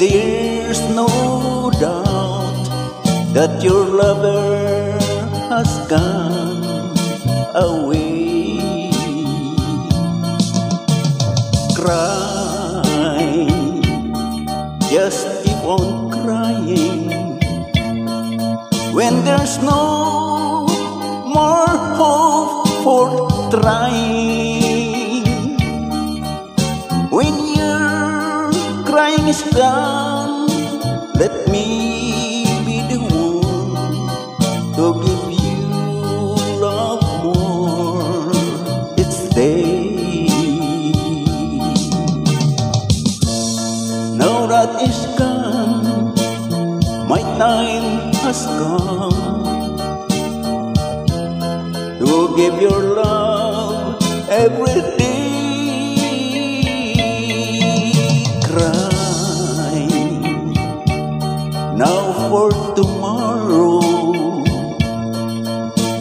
there's no doubt that your lover has gone away. Cry, just keep on crying when there's no more hope for trying. When your crying is done, let me be the one to give you love more each day. Now that is gone, my time has come to give your love every day. Cry now for tomorrow,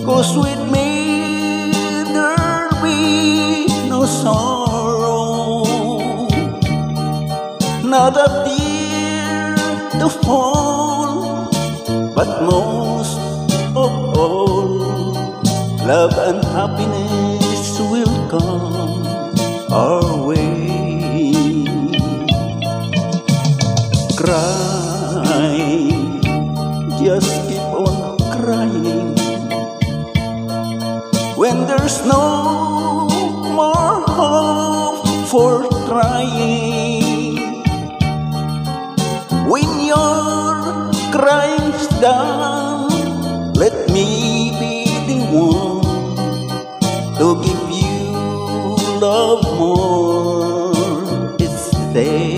'cause with me there'll be no sorrow, not a tear to fall, but most of all, love and happiness will come our way. Cry, just keep on crying when there's no more hope for trying. When your crying's done, let me be the one to give you love more each day.